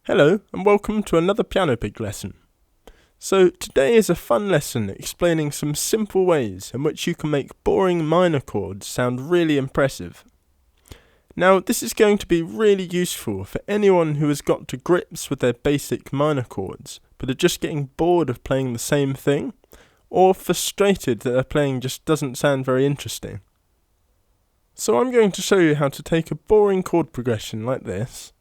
Hello and welcome to another PianoPig lesson. So today is a fun lesson explaining some simple ways in which you can make boring minor chords sound really impressive. Now this is going to be really useful for anyone who has got to grips with their basic minor chords but are just getting bored of playing the same thing, or frustrated that their playing just doesn't sound very interesting. So I'm going to show you how to take a boring chord progression like this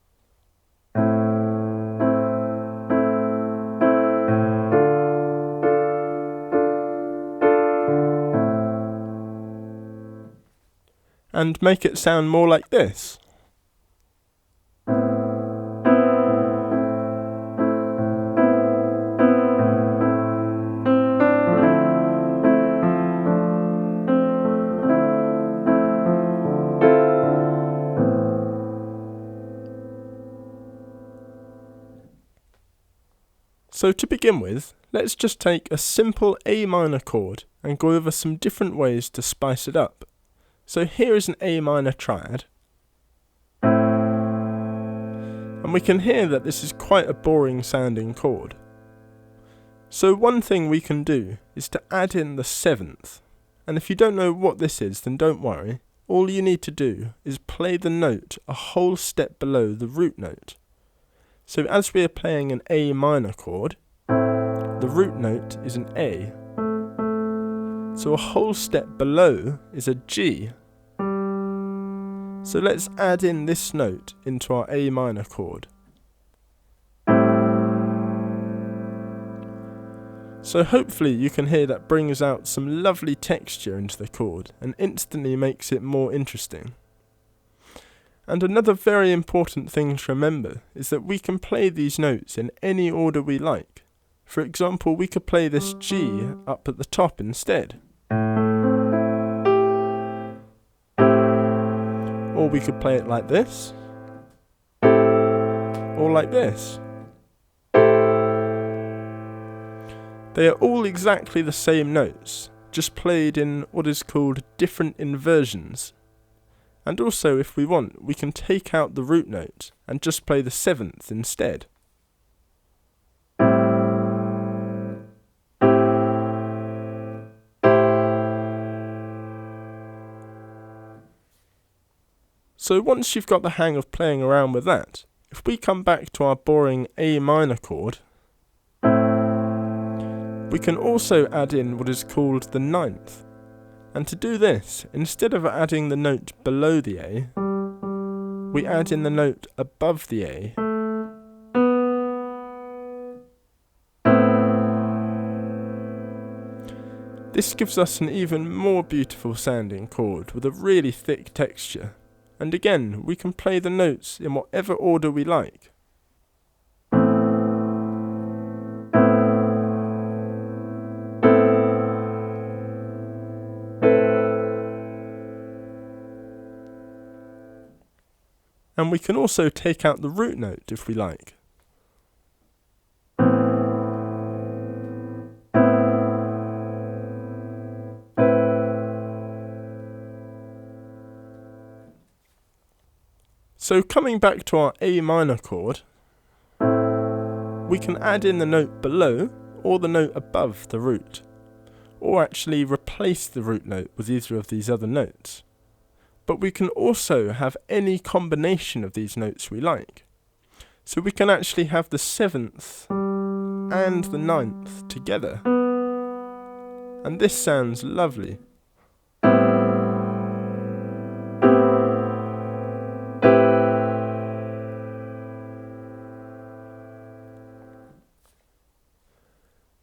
and make it sound more like this. So to begin with, let's just take a simple A minor chord and go over some different ways to spice it up. So here is an A minor triad, and we can hear that this is quite a boring sounding chord. So one thing we can do is to add in the seventh, and if you don't know what this is, then don't worry. All you need to do is play the note a whole step below the root note. So as we are playing an A minor chord, the root note is an A. So a whole step below is a G. So let's add in this note into our A minor chord. So hopefully you can hear that brings out some lovely texture into the chord and instantly makes it more interesting. And another very important thing to remember is that we can play these notes in any order we like. For example, we could play this G up at the top instead. Or we could play it like this. Or like this. They are all exactly the same notes, just played in what is called different inversions. And also, if we want, we can take out the root note and just play the seventh instead. So once you've got the hang of playing around with that, if we come back to our boring A minor chord, we can also add in what is called the ninth. And to do this, instead of adding the note below the A, we add in the note above the A. This gives us an even more beautiful sounding chord with a really thick texture. And again, we can play the notes in whatever order we like. And we can also take out the root note if we like. So coming back to our A minor chord, we can add in the note below or the note above the root, or actually replace the root note with either of these other notes. But we can also have any combination of these notes we like. So we can actually have the seventh and the ninth together. And this sounds lovely.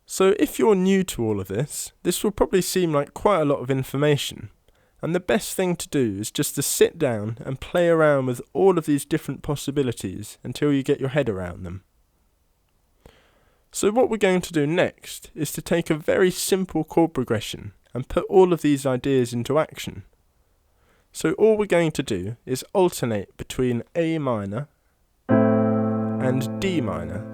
So if you're new to all of this will probably seem like quite a lot of information. And the best thing to do is just to sit down and play around with all of these different possibilities until you get your head around them. So what we're going to do next is to take a very simple chord progression and put all of these ideas into action. So all we're going to do is alternate between A minor and D minor.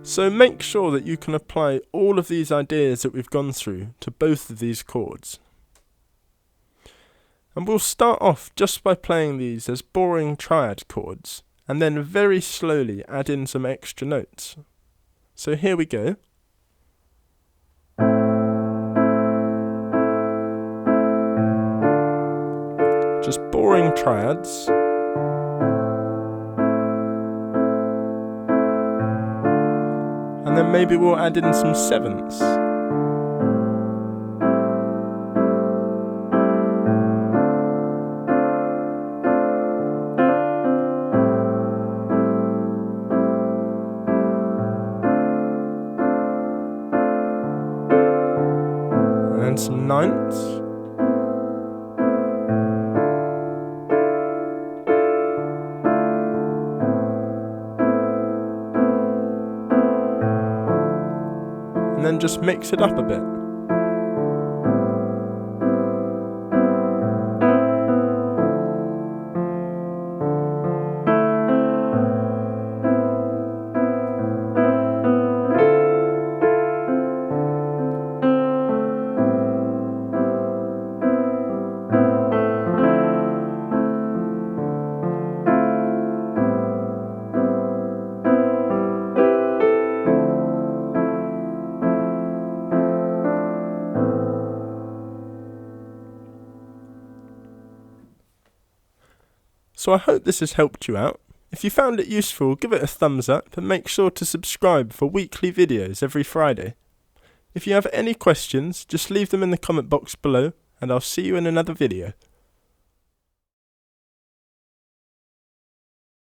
So make sure that you can apply all of these ideas that we've gone through to both of these chords. And we'll start off just by playing these as boring triad chords, and then very slowly add in some extra notes. So here we go. Just boring triads. And then maybe we'll add in some sevenths. And then some ninths. And then just mix it up a bit. So I hope this has helped you out. If you found it useful, give it a thumbs up and make sure to subscribe for weekly videos every Friday. If you have any questions, just leave them in the comment box below and I'll see you in another video.